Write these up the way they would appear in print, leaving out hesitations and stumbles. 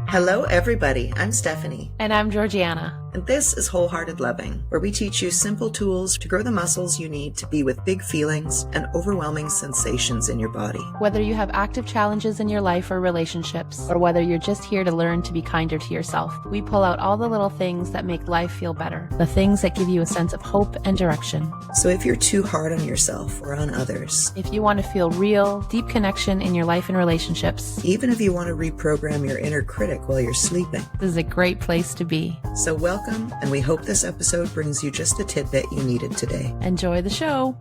Hello, everybody. I'm Stephanie. And I'm Georgianna. And this is Wholehearted Loving, where we teach you simple tools to grow the muscles you need to be with big feelings and overwhelming sensations in your body. Whether you have active challenges in your life or relationships, or whether you're just here to learn to be kinder to yourself, we pull out all the little things that make life feel better, the things that give you a sense of hope and direction. So if you're too hard on yourself or on others, if you want to feel real, deep connection in your life and relationships, even if you want to reprogram your inner critic while you're sleeping, this is a great place to be. So welcome, and we hope this episode brings you just the tidbit you needed today. Enjoy the show.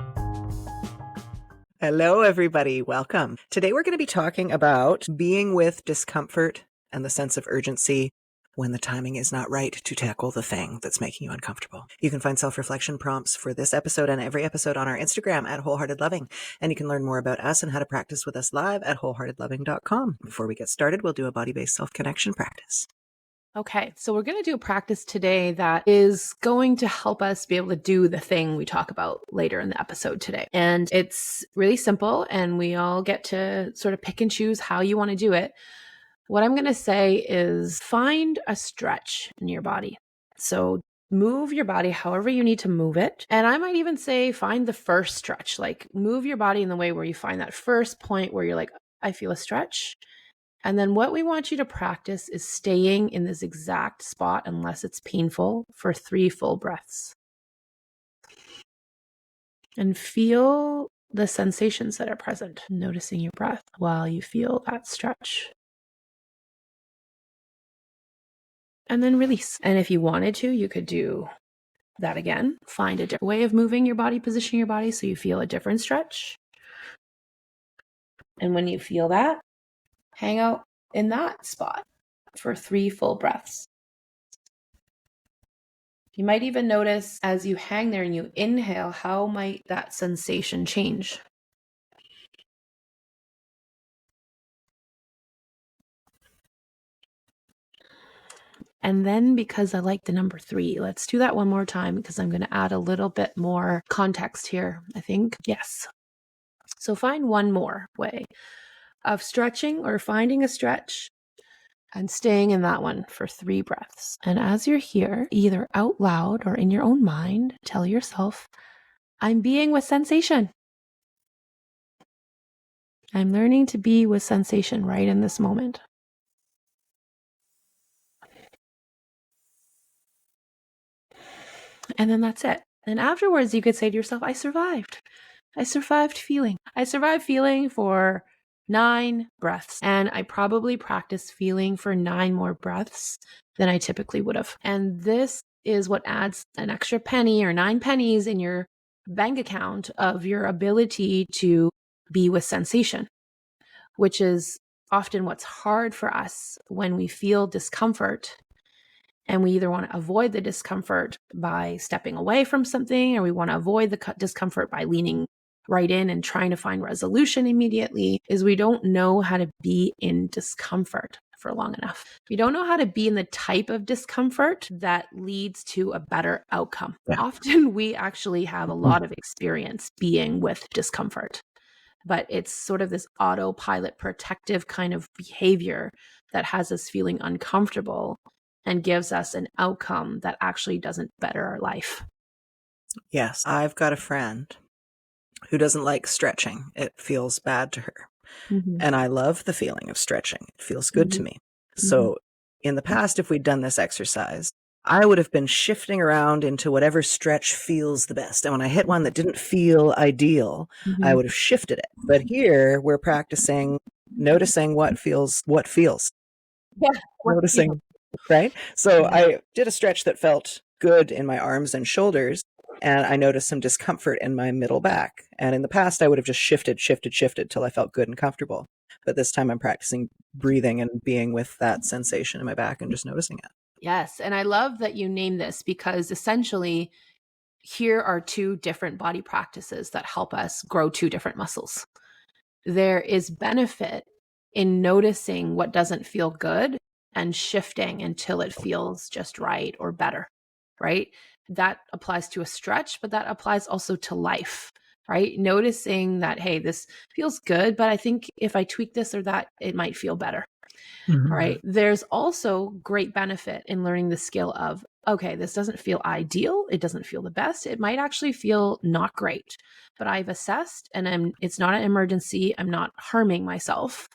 Hello, everybody. Welcome. Today we're going to be talking about being with discomfort and the sense of urgency when the timing is not right to tackle the thing that's making you uncomfortable. You can find self-reflection prompts for this episode and every episode on our Instagram at Wholehearted Loving. And you can learn more about us and how to practice with us live at wholeheartedloving.com. Before we get started, we'll do a body-based self-connection practice. Okay, so we're going to do a practice today that is going to help us be able to do the thing we talk about later in the episode today. And it's really simple, and we all get to sort of pick and choose how you want to do it. What I'm going to say is find a stretch in your body. So move your body however you need to move it. And I might even say find the first stretch, like move your body in the way where you find that first point where you're like, I feel a stretch. And then what we want you to practice is staying in this exact spot unless it's painful for 3 full breaths. And feel the sensations that are present, noticing your breath while you feel that stretch. And then release. And if you wanted to, you could do that again. Find a different way of moving your body, positioning your body so you feel a different stretch. And when you feel that, hang out in that spot for 3 full breaths. You might even notice as you hang there and you inhale, how might that sensation change? And then, because I like the number 3, let's do that one more time because I'm going to add a little bit more context here, I think. Yes. So find one more way of stretching or finding a stretch and staying in that one for 3 breaths. And as you're here, either out loud or in your own mind, tell yourself, I'm being with sensation. I'm learning to be with sensation right in this moment. And then that's it. And afterwards, you could say to yourself, I survived. I survived feeling. I survived feeling for 9 breaths. And I probably practiced feeling for 9 more breaths than I typically would have. And this is what adds an extra penny or 9 pennies in your bank account of your ability to be with sensation, which is often what's hard for us when we feel discomfort. And we either want to avoid the discomfort by stepping away from something, or we want to avoid the discomfort by leaning right in and trying to find resolution immediately, is we don't know how to be in discomfort for long enough. We don't know how to be in the type of discomfort that leads to a better outcome. Yeah. Often we actually have a lot of experience being with discomfort, but it's sort of this autopilot protective kind of behavior that has us feeling uncomfortable and gives us an outcome that actually doesn't better our life. Yes, I've got a friend who doesn't like stretching. It feels bad to her. Mm-hmm. And I love the feeling of stretching. It feels good to me. So in the past, if we'd done this exercise, I would have been shifting around into whatever stretch feels the best. And when I hit one that didn't feel ideal, I would have shifted it. But here we're practicing noticing what feels. Yeah. Noticing. Right? So I did a stretch that felt good in my arms and shoulders, and I noticed some discomfort in my middle back. And in the past, I would have just shifted till I felt good and comfortable. But this time I'm practicing breathing and being with that sensation in my back and just noticing it. Yes. And I love that you name this because essentially here are 2 different body practices that help us grow 2 different muscles. There is benefit in noticing what doesn't feel good and shifting until it feels just right or better, right? That applies to a stretch, but that applies also to life. right? Noticing that, hey, this feels good, but I think if I tweak this or that, it might feel better. All right. There's also great benefit in learning the skill of, okay, this doesn't feel ideal. It doesn't feel the best. It might actually feel not great, but I've assessed and it's not an emergency. I'm not harming myself.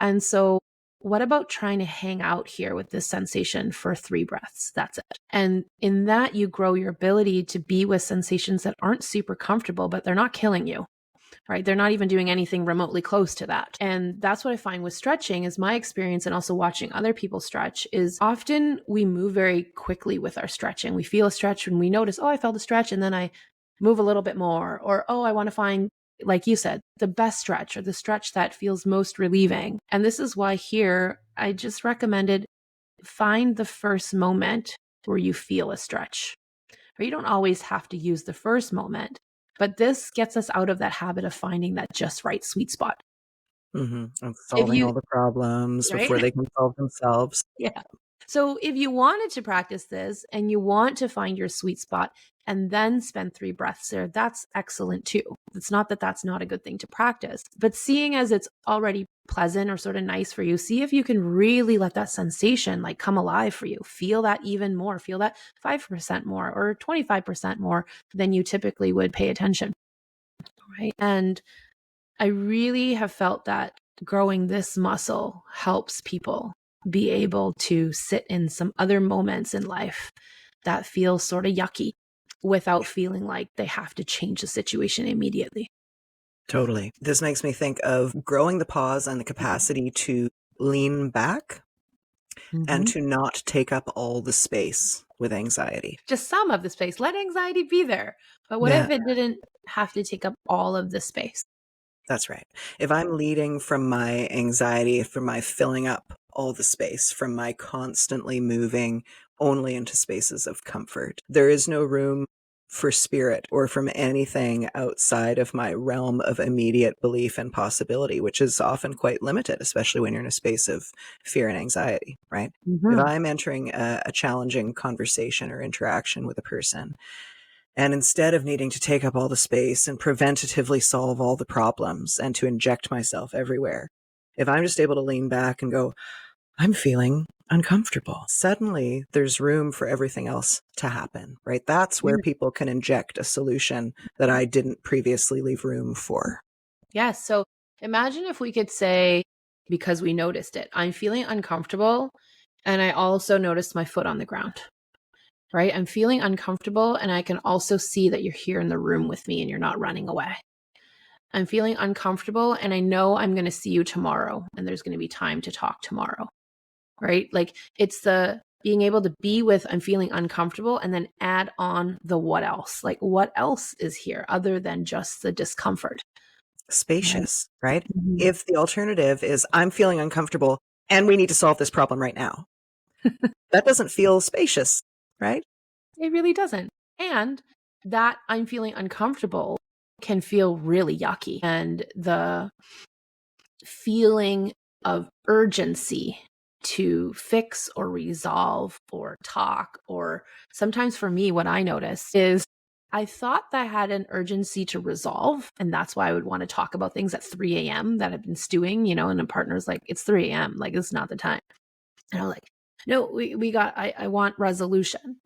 And so what about trying to hang out here with this sensation for 3 breaths? That's it. And in that, you grow your ability to be with sensations that aren't super comfortable, but they're not killing you. Right? They're not even doing anything remotely close to that. And that's what I find with stretching is my experience, and also watching other people stretch, is often we move very quickly with our stretching. We feel a stretch and we notice, oh, I felt a stretch, and then I move a little bit more, or, oh, I want to find, like you said, the best stretch or the stretch that feels most relieving. And this is why here I just recommended find the first moment where you feel a stretch. Or you don't always have to use the first moment, but this gets us out of that habit of finding that just right sweet spot. And If solving you, all the problems right? before they can solve themselves. Yeah. So if you wanted to practice this and you want to find your sweet spot and then spend 3 breaths there, that's excellent too. It's not that that's not a good thing to practice, but seeing as it's already pleasant or sort of nice for you, see if you can really let that sensation like come alive for you. Feel that even more, feel that 5% more or 25% more than you typically would pay attention. Right. And I really have felt that growing this muscle helps people be able to sit in some other moments in life that feel sort of yucky without feeling like they have to change the situation immediately. Totally. This makes me think of growing the pause and the capacity to lean back and to not take up all the space with anxiety. Just some of the space. Let anxiety be there. But what if it didn't have to take up all of the space? That's right. If I'm leading from my anxiety, from my filling up all the space, from my constantly moving only into spaces of comfort, there is no room for spirit or from anything outside of my realm of immediate belief and possibility, which is often quite limited, especially when you're in a space of fear and anxiety, right? If I'm entering a challenging conversation or interaction with a person, and instead of needing to take up all the space and preventatively solve all the problems and to inject myself everywhere, if I'm just able to lean back and go, I'm feeling uncomfortable, suddenly there's room for everything else to happen, right? That's where people can inject a solution that I didn't previously leave room for. Yes. So imagine if we could say, because we noticed it, I'm feeling uncomfortable. And I also noticed my foot on the ground. Right? I'm feeling uncomfortable, and I can also see that you're here in the room with me and you're not running away. I'm feeling uncomfortable, and I know I'm going to see you tomorrow, and there's going to be time to talk tomorrow. Right? Like it's the being able to be with I'm feeling uncomfortable and then add on the what else? Like what else is here other than just the discomfort? Spacious, right? If the alternative is I'm feeling uncomfortable and we need to solve this problem right now, that doesn't feel spacious, right? It really doesn't. And that I'm feeling uncomfortable can feel really yucky. And the feeling of urgency to fix or resolve or talk, or sometimes for me, what I notice is I thought that I had an urgency to resolve. And that's why I would want to talk about things at 3 a.m. that I've been stewing, and a partner's like, it's 3 a.m. Like, it's not the time. And I'm like, no, I want resolution.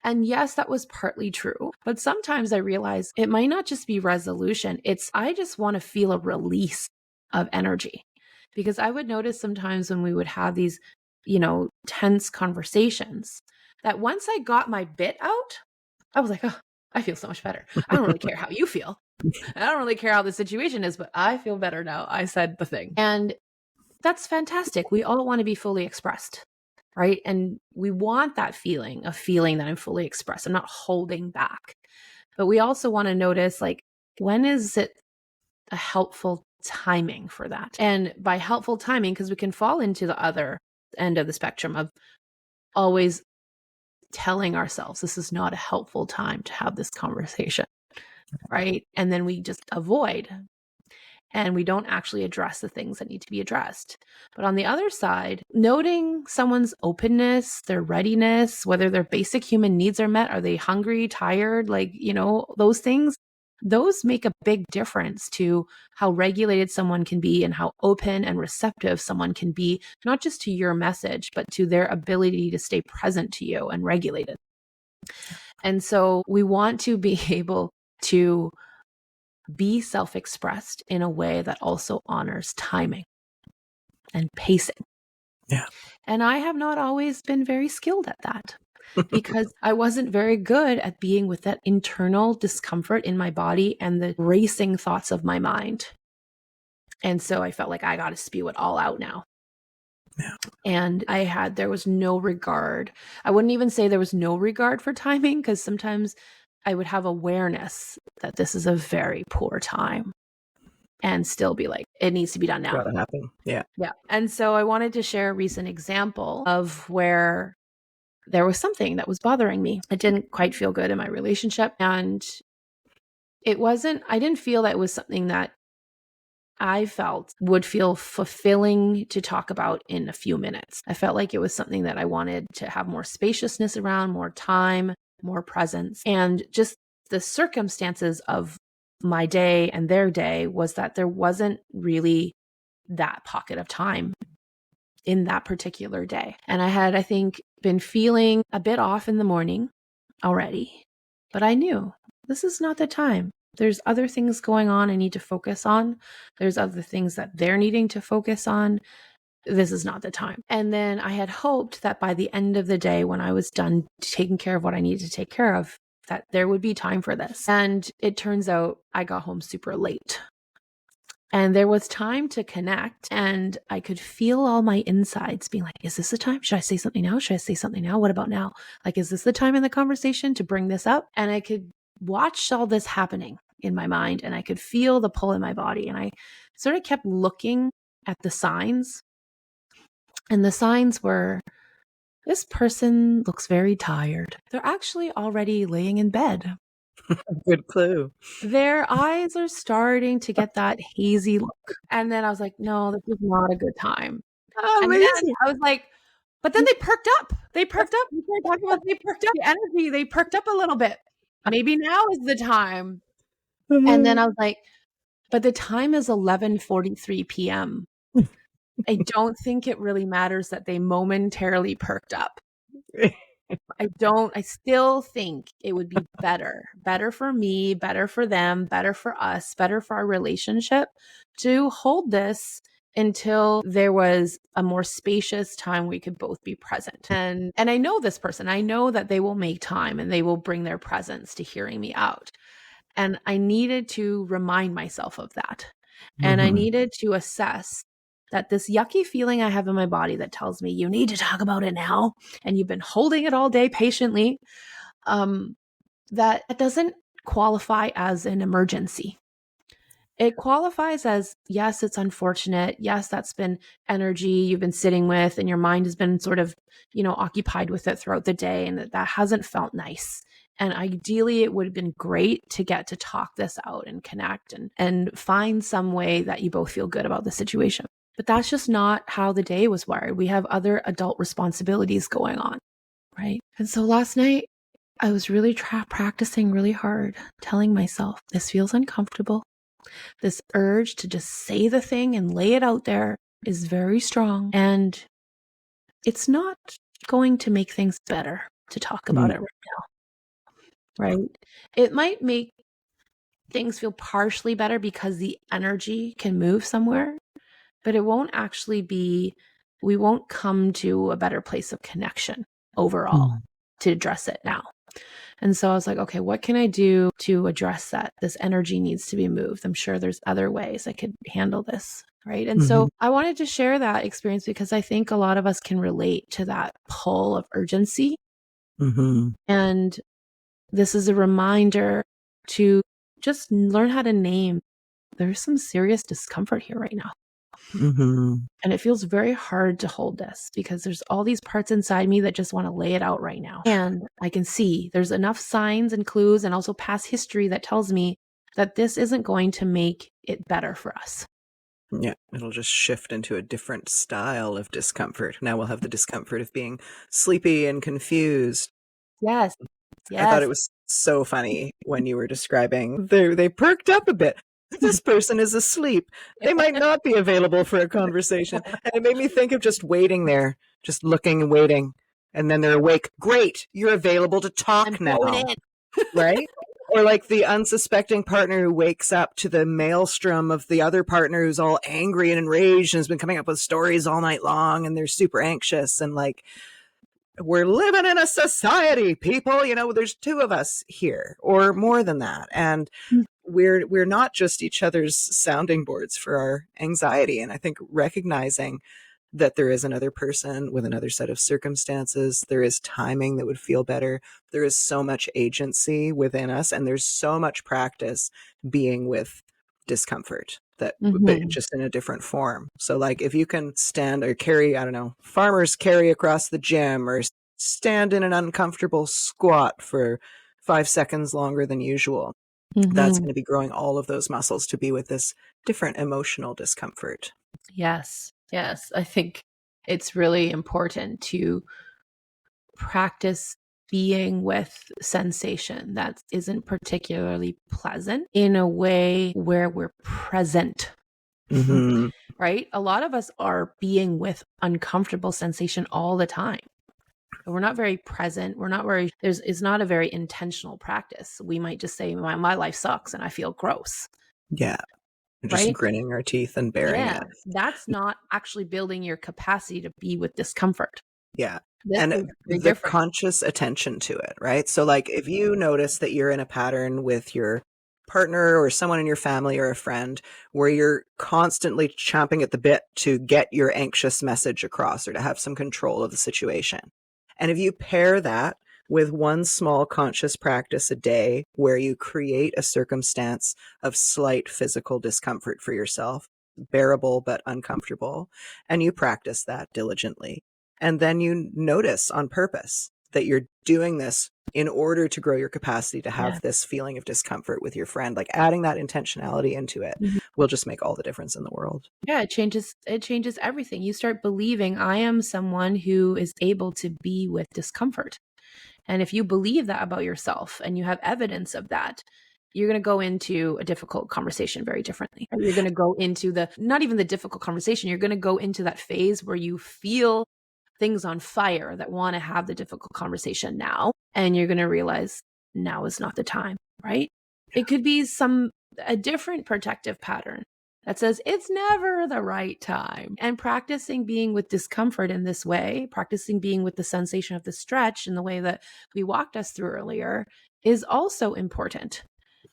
And yes, that was partly true. But sometimes I realize it might not just be resolution. I just want to feel a release of energy. Because I would notice sometimes when we would have these, tense conversations, that once I got my bit out, I was like, oh, I feel so much better. I don't really care how you feel. I don't really care how the situation is, but I feel better now. I said the thing. And that's fantastic. We all want to be fully expressed, right? And we want that feeling of feeling that I'm fully expressed. I'm not holding back. But we also want to notice, like, when is it a helpful timing for that? And by helpful timing, because we can fall into the other end of the spectrum of always telling ourselves this is not a helpful time to have this conversation, right? And then we just avoid and we don't actually address the things that need to be addressed. But on the other side, noting someone's openness, their readiness, whether their basic human needs are met, are they hungry, tired, like, those things, those make a big difference to how regulated someone can be and how open and receptive someone can be, not just to your message, but to their ability to stay present to you and regulated. And so we want to be able to be self-expressed in a way that also honors timing and pacing. Yeah. And I have not always been very skilled at that because I wasn't very good at being with that internal discomfort in my body and the racing thoughts of my mind. And so I felt like I got to spew it all out now. Yeah. And there was no regard. I wouldn't even say there was no regard for timing, because sometimes I would have awareness that this is a very poor time and still be like, it needs to be done now. Gotta happen. Yeah. Yeah. And so I wanted to share a recent example of where there was something that was bothering me. I didn't quite feel good in my relationship. And I didn't feel that it was something that I felt would feel fulfilling to talk about in a few minutes. I felt like it was something that I wanted to have more spaciousness around, more time, more presence. And just the circumstances of my day and their day was that there wasn't really that pocket of time in that particular day. And I had, I think, been feeling a bit off in the morning already, but I knew this is not the time. There's other things going on I need to focus on. There's other things that they're needing to focus on. This is not the time. And then I had hoped that by the end of the day, when I was done taking care of what I needed to take care of, that there would be time for this. And it turns out I got home super late. And there was time to connect, and I could feel all my insides being like, is this the time? Should I say something now? Should I say something now? What about now? Like, is this the time in the conversation to bring this up? And I could watch all this happening in my mind, and I could feel the pull in my body. And I sort of kept looking at the signs. And the signs were, this person looks very tired. They're actually already laying in bed. Good clue. Their eyes are starting to get that hazy look. And then I was like, no, this is not a good time. And then I was like, but then they perked up. They perked up. We started talking about they perked up the energy. They perked up a little bit. Maybe now is the time. And then I was like, but the time is 11:43 p.m. I don't think it really matters that they momentarily perked up. I still think it would be better for me, better for them, better for us, better for our relationship to hold this until there was a more spacious time we could both be present. And I know this person. I know that they will make time and they will bring their presence to hearing me out. And I needed to remind myself of that. And I needed to assess that this yucky feeling I have in my body that tells me you need to talk about it now, and you've been holding it all day patiently, that doesn't qualify as an emergency. It qualifies as, yes, it's unfortunate. Yes, that's been energy you've been sitting with and your mind has been sort of, occupied with it throughout the day, and that hasn't felt nice. And ideally, it would have been great to get to talk this out and connect and find some way that you both feel good about the situation. But that's just not how the day was wired. We have other adult responsibilities going on, right? And so last night, I was really practicing really hard, telling myself, this feels uncomfortable. This urge to just say the thing and lay it out there is very strong. And it's not going to make things better to talk about it right now. Right? It might make things feel partially better because the energy can move somewhere, but it won't actually we won't come to a better place of connection overall to address it now. And so I was like, okay, what can I do to address that? This energy needs to be moved. I'm sure there's other ways I could handle this. Right. And so I wanted to share that experience because I think a lot of us can relate to that pull of urgency. And this is a reminder to just learn how to name. There's some serious discomfort here right now. And it feels very hard to hold this because there's all these parts inside me that just want to lay it out right now. And I can see there's enough signs and clues and also past history that tells me that this isn't going to make it better for us. Yeah, it'll just shift into a different style of discomfort. Now we'll have the discomfort of being sleepy and confused. Yes. I thought it was so funny when you were describing they perked up a bit. This person is asleep. They might not be available for a conversation. And it made me think of just waiting there, just looking and waiting. And then they're awake. Great. You're available to talk I'm now. going in. Right? Or like the unsuspecting partner who wakes up to the maelstrom of the other partner who's all angry and enraged and has been coming up with stories all night long and they're super anxious and like, we're living in a society, people, there's two of us here or more than that. And we're not just each other's sounding boards for our anxiety. And I think recognizing that there is another person with another set of circumstances, there is timing that would feel better. There is so much agency within us, and there's so much practice being with discomfort that but just in a different form. So like if you can stand or carry, I don't know, farmers carry across the gym or stand in an uncomfortable squat for 5 seconds longer than usual, that's going to be growing all of those muscles to be with this different emotional discomfort. Yes. Yes. I think it's really important to practice being with sensation that isn't particularly pleasant in a way where we're present. Right? A lot of us are being with uncomfortable sensation all the time. We're not very present. We're not very, it's not a very intentional practice. We might just say, my life sucks and I feel gross. Yeah. Just right? gritting our teeth and bearing it. That's not actually building your capacity to be with discomfort. Yeah. This And is very the different. conscious attention to it, right? So like if you notice that you're in a pattern with your partner or someone in your family or a friend where you're constantly chomping at the bit to get your anxious message across or to have some control of the situation. And if you pair that with one small conscious practice a day where you create a circumstance of slight physical discomfort for yourself, bearable but uncomfortable, and you practice that diligently. And then you notice on purpose that you're doing this in order to grow your capacity to have this feeling of discomfort with your friend. Like adding that intentionality into it will just make all the difference in the world. Yeah, it changes everything. You start believing I am someone who is able to be with discomfort. And if you believe that about yourself and you have evidence of that, you're going to go into a difficult conversation very differently. You're going to go into not even the difficult conversation, you're going to go into that phase where you feel things on fire that want to have the difficult conversation now. And you're going to realize now is not the time, right? It could be a different protective pattern that says it's never the right time. And practicing being with discomfort in this way, practicing being with the sensation of the stretch in the way that we walked us through earlier is also important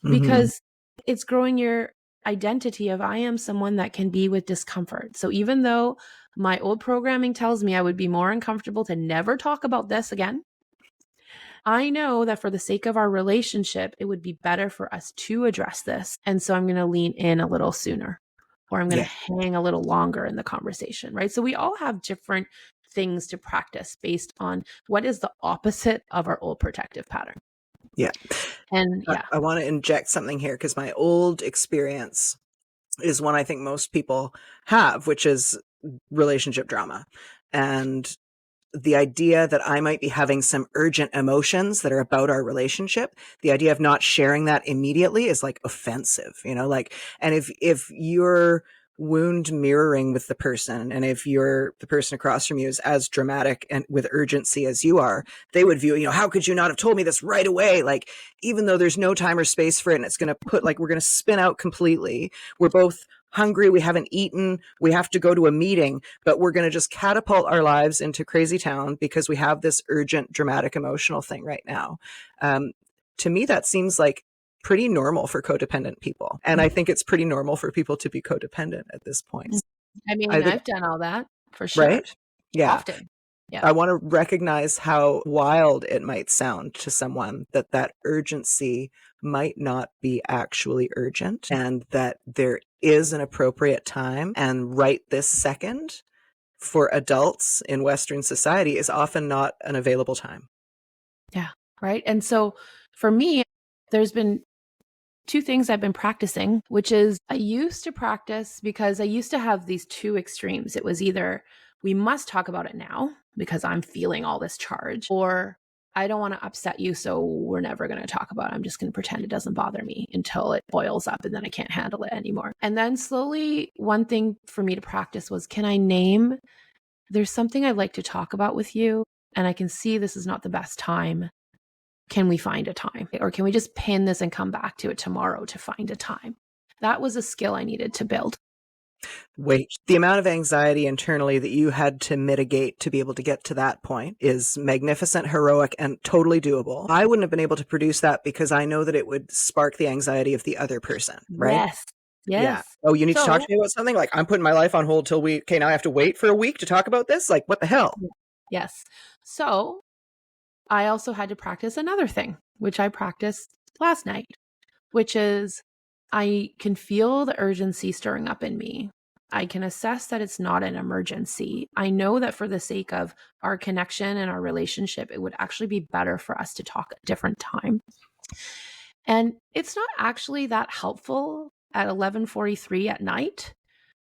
because it's growing your identity of I am someone that can be with discomfort. So even though my old programming tells me I would be more uncomfortable to never talk about this again, I know that for the sake of our relationship, it would be better for us to address this. And so I'm going to lean in a little sooner, or I'm going to hang a little longer in the conversation, right? So we all have different things to practice based on what is the opposite of our old protective pattern. Yeah. And I want to inject something here because my old experience is one I think most people have, which is relationship drama. And the idea that I might be having some urgent emotions that are about our relationship, the idea of not sharing that immediately is like offensive, and if you're wound mirroring with the person, and if the person across from you is as dramatic and with urgency as you are, they would view, how could you not have told me this right away? Like, even though there's no time or space for it, and it's going to we're going to spin out completely. We're both hungry, we haven't eaten, we have to go to a meeting, but we're going to just catapult our lives into crazy town because we have this urgent, dramatic, emotional thing right now. To me, that seems like pretty normal for codependent people. And I think it's pretty normal for people to be codependent at this point. I mean, I've done all that for sure. Right? Yeah. Often. Yeah. I want to recognize how wild it might sound to someone that urgency might not be actually urgent, and that there is an appropriate time, and right this second for adults in Western society is often not an available time. Yeah. Right. And so for me, there's been two things I've been practicing, which is I used to practice because I used to have these two extremes. It was either we must talk about it now because I'm feeling all this charge, or I don't want to upset you, so we're never going to talk about it. I'm just going to pretend it doesn't bother me until it boils up and then I can't handle it anymore. And then slowly, one thing for me to practice was, can I name, there's something I'd like to talk about with you, and I can see this is not the best time. Can we find a time? Or can we just pin this and come back to it tomorrow to find a time? That was a skill I needed to build. Wait, the amount of anxiety internally that you had to mitigate to be able to get to that point is magnificent, heroic, and totally doable. I wouldn't have been able to produce that because I know that it would spark the anxiety of the other person, right? Yes. Yes. Yeah. Oh, you need to talk to me about something? Like, I'm putting my life on hold till now I have to wait for a week to talk about this? Like, what the hell? Yes. So I also had to practice another thing, which I practiced last night, which is I can feel the urgency stirring up in me. I can assess that it's not an emergency. I know that for the sake of our connection and our relationship, it would actually be better for us to talk at a different time. And it's not actually that helpful at 11:43 at night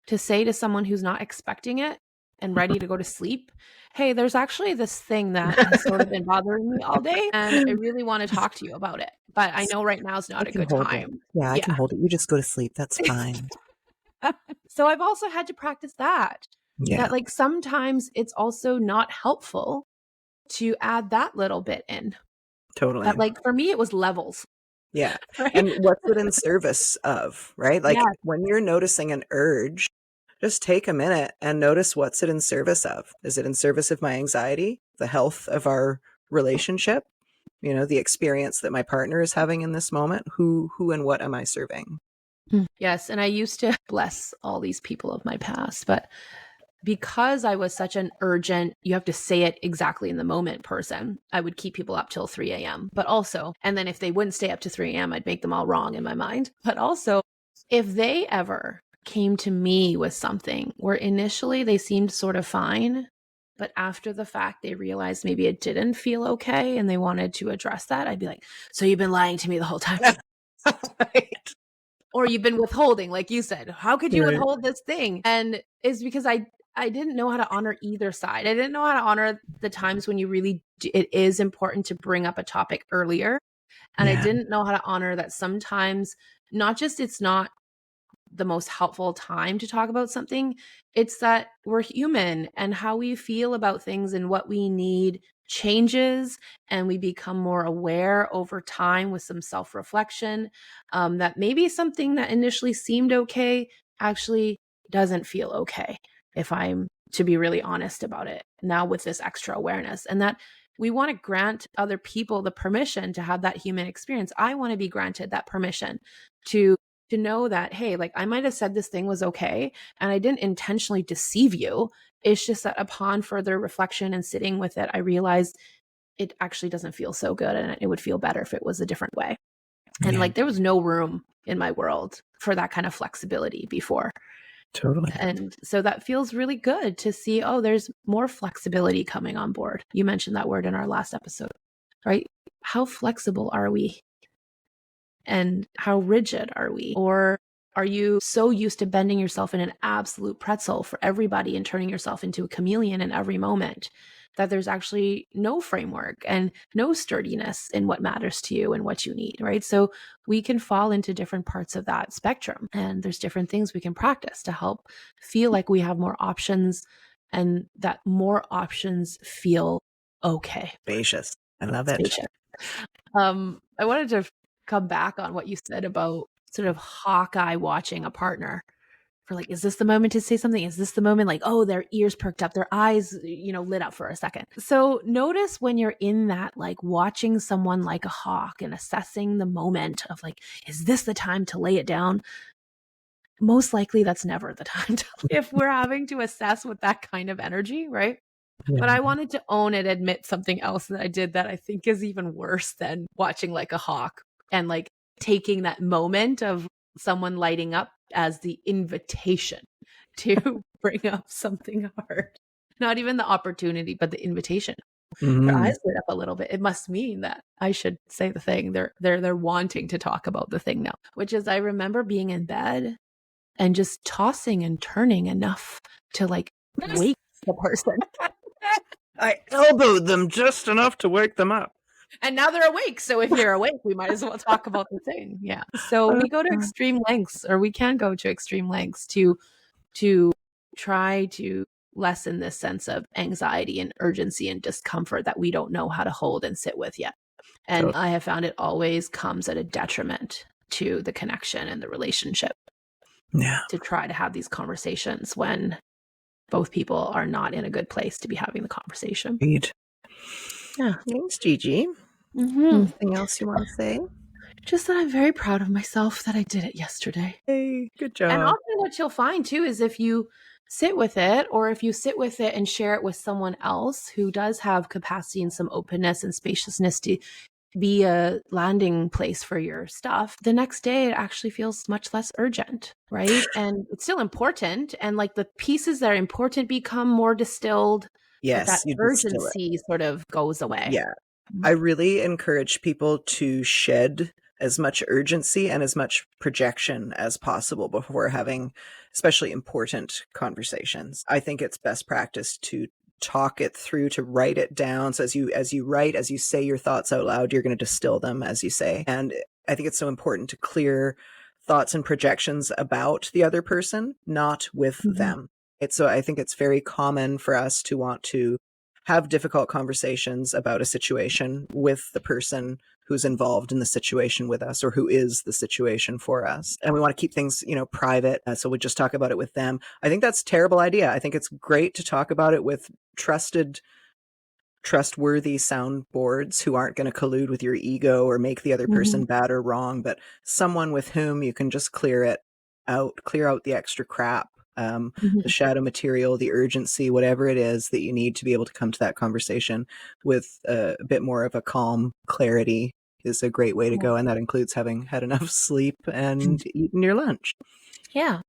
to say to someone who's not expecting it and ready to go to sleep, hey, there's actually this thing that has sort of been bothering me all day, and I really want to talk to you about it. But I know right now is not a good time. Yeah, I can hold it. You just go to sleep. That's fine. So I've also had to practice that. Yeah. That like sometimes it's also not helpful to add that little bit in. Totally. But like for me, it was levels. Yeah. Right? And what's it in service of, right? Like when you're noticing an urge, just take a minute and notice what's it in service of. Is it in service of my anxiety, the health of our relationship, the experience that my partner is having in this moment? Who and what am I serving? Yes. And I used to bless all these people of my past, but because I was such an urgent, you have to say it exactly in the moment person, I would keep people up till 3 a.m. But also, and then if they wouldn't stay up to 3 a.m., I'd make them all wrong in my mind. But also, if they ever came to me with something where initially they seemed sort of fine, but after the fact, they realized maybe it didn't feel okay and they wanted to address that, I'd be like, so you've been lying to me the whole time. Right. Or you've been withholding, like you said. How could you withhold this thing? And it's because I didn't know how to honor either side. I didn't know how to honor the times when you really it is important to bring up a topic earlier. And I didn't know how to honor that sometimes not just it's not the most helpful time to talk about something, it's that we're human and how we feel about things and what we need changes, and we become more aware over time with some self-reflection, that maybe something that initially seemed okay actually doesn't feel okay, if I'm to be really honest about it now with this extra awareness. And that we want to grant other people the permission to have that human experience. I want to be granted that permission to know that, hey, like I might have said this thing was okay and I didn't intentionally deceive you. It's just that upon further reflection and sitting with it, I realized it actually doesn't feel so good and it would feel better if it was a different way. And like there was no room in my world for that kind of flexibility before. Totally. And so that feels really good to see, oh, there's more flexibility coming on board. You mentioned that word in our last episode, right? How flexible are we? And how rigid are we? Or are you so used to bending yourself in an absolute pretzel for everybody and turning yourself into a chameleon in every moment that there's actually no framework and no sturdiness in what matters to you and what you need, right? So we can fall into different parts of that spectrum, and there's different things we can practice to help feel like we have more options and that more options feel okay. Spacious. I love it. Spacious. I wanted to come back on what you said about sort of Hawkeye watching a partner for like, is this the moment to say something? Is this the moment? Like, oh, their ears perked up, their eyes, lit up for a second. So notice when you're in that, like watching someone like a hawk and assessing the moment of like, is this the time to lay it down? Most likely that's never the time if we're having to assess with that kind of energy, right? Yeah. But I wanted to own and admit something else that I did that I think is even worse than watching like a hawk and like taking that moment of someone lighting up as the invitation to bring up something hard. Not even the opportunity, but the invitation. Their eyes lit up a little bit. It must mean that I should say the thing. They're wanting to talk about the thing now, which is I remember being in bed and just tossing and turning enough to like wake the person. I elbowed them just enough to wake them up. And now they're awake. So if you're awake, we might as well talk about the thing. Yeah. So we go to extreme lengths, or we can go to extreme lengths to try to lessen this sense of anxiety and urgency and discomfort that we don't know how to hold and sit with yet. And I have found it always comes at a detriment to the connection and the relationship. Yeah. To try to have these conversations when both people are not in a good place to be having the conversation. Indeed. Yeah. Thanks, Gigi. Mm-hmm. Anything else you want to say? Just that I'm very proud of myself that I did it yesterday. Hey, good job. And often what you'll find too is if you sit with it, or if you sit with it and share it with someone else who does have capacity and some openness and spaciousness to be a landing place for your stuff, the next day it actually feels much less urgent, right? And it's still important. And like the pieces that are important become more distilled. Yes, but that you urgency sort of goes away. Yeah. I really encourage people to shed as much urgency and as much projection as possible before having especially important conversations. I think it's best practice to talk it through, to write it down. So as you say your thoughts out loud, you're going to distill them, as you say. And I think it's so important to clear thoughts and projections about the other person, not with them. So I think it's very common for us to want to have difficult conversations about a situation with the person who's involved in the situation with us, or who is the situation for us. And we want to keep things, private. So we just talk about it with them. I think that's a terrible idea. I think it's great to talk about it with trustworthy soundboards who aren't going to collude with your ego or make the other person bad or wrong, but someone with whom you can just clear out the extra crap. The shadow material, the urgency, whatever it is that you need to be able to come to that conversation with a bit more of a calm clarity is a great way to go. And that includes having had enough sleep and eaten your lunch. Yeah.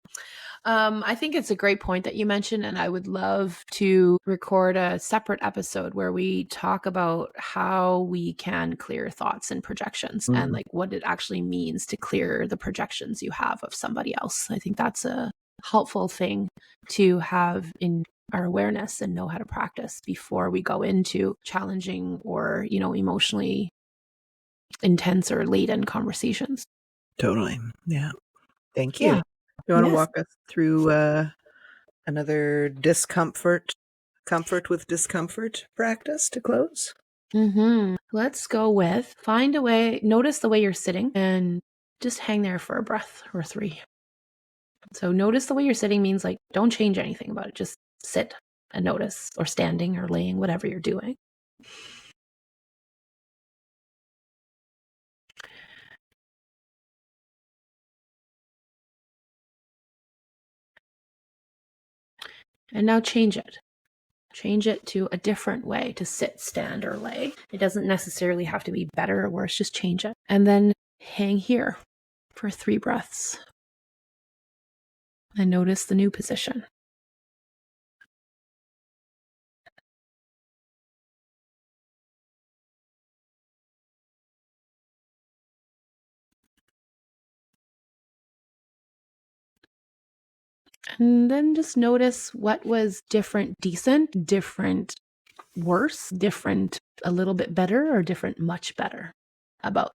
I think it's a great point that you mentioned, and I would love to record a separate episode where we talk about how we can clear thoughts and projections and like what it actually means to clear the projections you have of somebody else. I think that's a helpful thing to have in our awareness and know how to practice before we go into challenging or, emotionally intense or laden conversations. Totally. Yeah. Thank you. Yeah. You want to walk us through another comfort with discomfort practice to close? Let's go with find a way, notice the way you're sitting and just hang there for a breath or 3. So notice the way you're sitting means like don't change anything about it. Just sit and notice, or standing or laying, whatever you're doing. And now change it. Change it to a different way to sit, stand, or lay. It doesn't necessarily have to be better or worse, just change it. And then hang here for 3 breaths. And notice the new position. And then just notice what was different, decent, different, worse, different, a little bit better, or different, much better about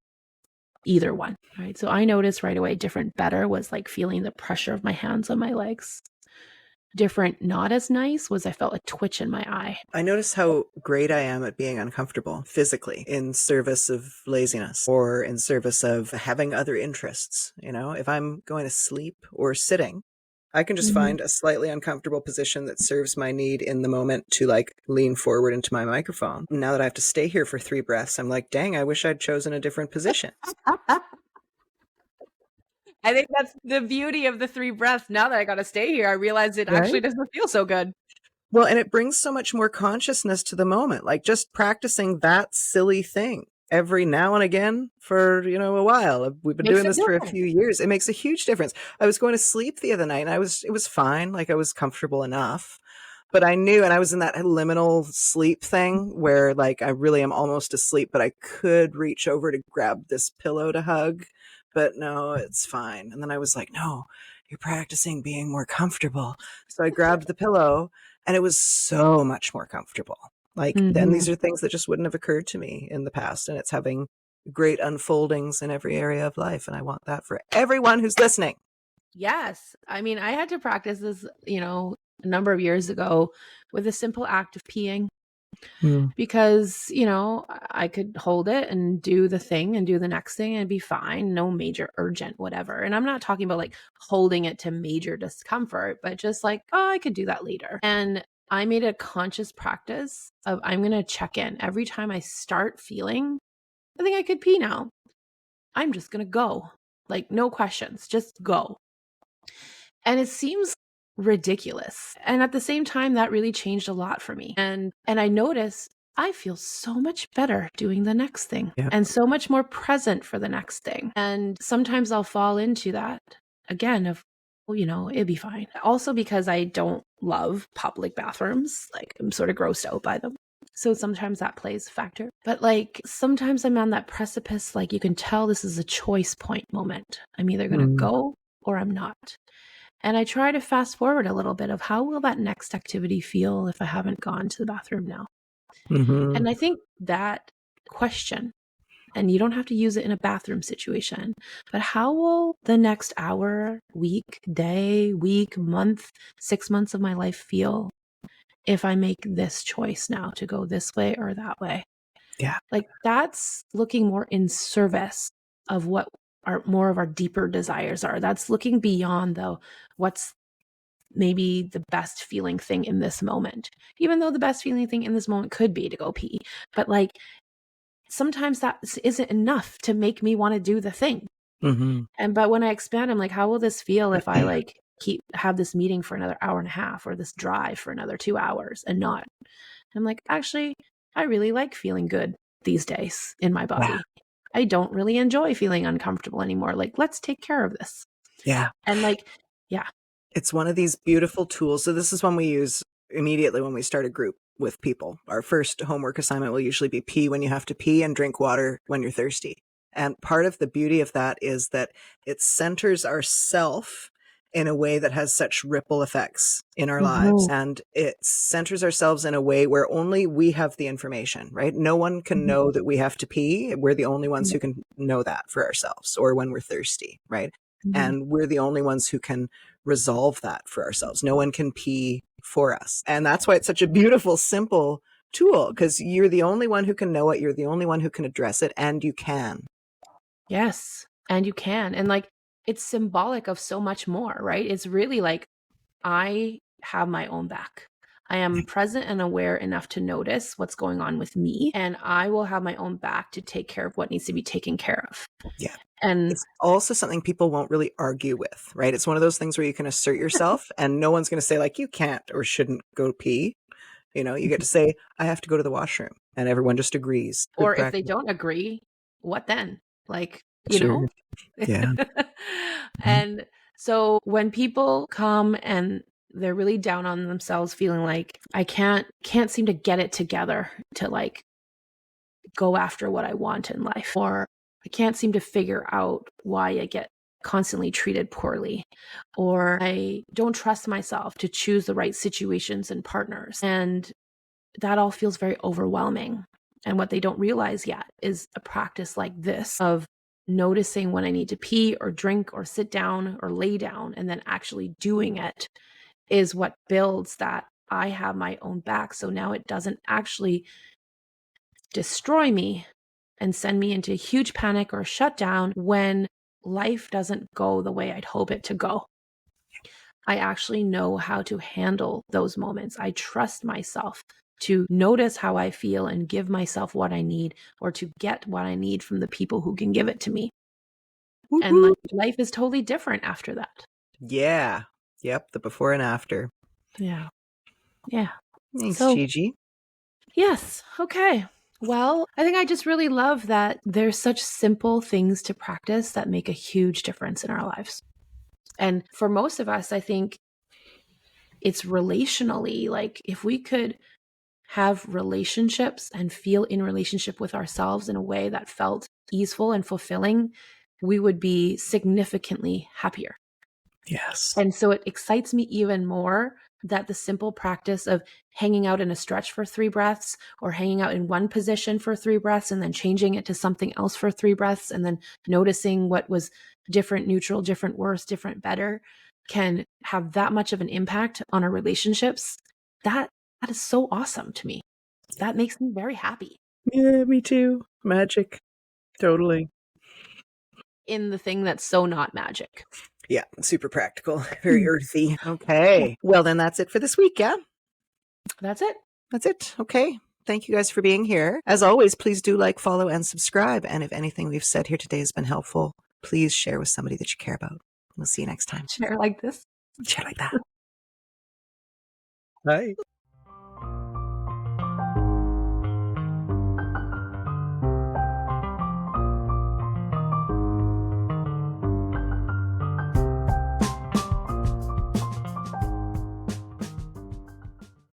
either one, right? So I noticed right away different, better was like feeling the pressure of my hands on my legs. Different, not as nice was I felt a twitch in my eye. I notice how great I am at being uncomfortable physically in service of laziness or in service of having other interests. If I'm going to sleep or sitting, I can just find a slightly uncomfortable position that serves my need in the moment to like lean forward into my microphone. Now that I have to stay here for 3 breaths, I'm like, dang, I wish I'd chosen a different position. I think that's the beauty of the 3 breaths. Now that I got to stay here, I realize it actually doesn't feel so good. Well, and it brings so much more consciousness to the moment, like just practicing that silly thing every now and again for, a while. We've been doing this for a few years. It makes a huge difference. I was going to sleep the other night and it was fine. Like I was comfortable enough, but I knew, and I was in that liminal sleep thing where like, I really am almost asleep, but I could reach over to grab this pillow to hug, but no, it's fine. And then I was like, no, you're practicing being more comfortable. So I grabbed the pillow and it was so much more comfortable. Like, then these are things that just wouldn't have occurred to me in the past. And it's having great unfoldings in every area of life. And I want that for everyone who's listening. Yes. I mean, I had to practice this, a number of years ago with a simple act of peeing. Because, I could hold it and do the thing and do the next thing and be fine. No major urgent, whatever. And I'm not talking about like holding it to major discomfort, but just like, oh, I could do that later. And I made a conscious practice of I'm going to check in every time I start feeling, I think I could pee now. I'm just going to go. Like, no questions, just go. And it seems ridiculous. And at the same time, that really changed a lot for me. And I noticed I feel so much better doing the next thing and so much more present for the next thing. And sometimes I'll fall into that again of, well, it'd be fine. Also because I don't love public bathrooms, like I'm sort of grossed out by them. So sometimes that plays a factor. But like sometimes I'm on that precipice, like you can tell this is a choice point moment. I'm either going to go or I'm not. And I try to fast forward a little bit of how will that next activity feel if I haven't gone to the bathroom now? And I think that question, and you don't have to use it in a bathroom situation, but how will the next hour, week, day, week, month, 6 months of my life feel if I make this choice now to go this way or that way? Yeah. Like that's looking more in service of what more of our deeper desires are. That's looking beyond what's maybe the best feeling thing in this moment, even though the best feeling thing in this moment could be to go pee. But like sometimes that isn't enough to make me want to do the thing. But when I expand, I'm like, how will this feel if I like have this meeting for another hour and a half or this drive for another 2 hours and not? I'm like, actually, I really like feeling good these days in my body. Yeah. I don't really enjoy feeling uncomfortable anymore. Like, let's take care of this. Yeah. And like, yeah. It's one of these beautiful tools. So this is one we use immediately when we start a group with people. Our first homework assignment will usually be pee when you have to pee and drink water when you're thirsty. And part of the beauty of that is that it centers ourself in a way that has such ripple effects in our lives. And it centers ourselves in a way where only we have the information, right? No one can know that we have to pee. We're the only ones who can know that for ourselves, or when we're thirsty, right? And we're the only ones who can resolve that for ourselves. No one can pee for us. And that's why it's such a beautiful, simple tool, because you're the only one who can know it. You're the only one who can address it, and you can. Yes. And you can. And like, it's symbolic of so much more, right? It's really like, I have my own back. I am present and aware enough to notice what's going on with me, and I will have my own back to take care of what needs to be taken care of. Yeah. And it's also something people won't really argue with, right? It's one of those things where you can assert yourself and no one's going to say like, you can't or shouldn't go pee. You get to say, I have to go to the washroom, and everyone just agrees. Good or practice. If they don't agree, what then? Like, Sure. Yeah. And so when people come and they're really down on themselves, feeling like I can't seem to get it together to like go after what I want in life, or I can't seem to figure out why I get constantly treated poorly, or I don't trust myself to choose the right situations and partners. And that all feels very overwhelming. And what they don't realize yet is a practice like this of noticing when I need to pee or drink or sit down or lay down, and then actually doing it is what builds that I have my own back. So now it doesn't actually destroy me and send me into a huge panic or shutdown when life doesn't go the way I'd hope it to go. I actually know how to handle those moments. I trust myself to notice how I feel and give myself what I need, or to get what I need from the people who can give it to me. Woo-hoo. And life is totally different after that. Yeah. Yep. The before and after. Yeah. Yeah. Thanks, So, Gigi. Yes. Okay. Well, I think I just really love that there's such simple things to practice that make a huge difference in our lives. And for most of us, I think it's relationally, like if we could have relationships and feel in relationship with ourselves in a way that felt easeful and fulfilling, we would be significantly happier. Yes. And so it excites me even more that the simple practice of hanging out in a stretch for 3 breaths, or hanging out in one position for 3 breaths and then changing it to something else for 3 breaths, and then noticing what was different, neutral, different, worse, different, better, can have that much of an impact on our relationships. That is so awesome to me. That makes me very happy. Yeah, me too. Magic. Totally. In the thing that's so not magic. Yeah, super practical, very earthy. Okay. Well, then that's it for this week, yeah? That's it. That's it. Okay. Thank you guys for being here. As always, please do like, follow, and subscribe. And if anything we've said here today has been helpful, please share with somebody that you care about. We'll see you next time. Share like this. Share like that. Bye.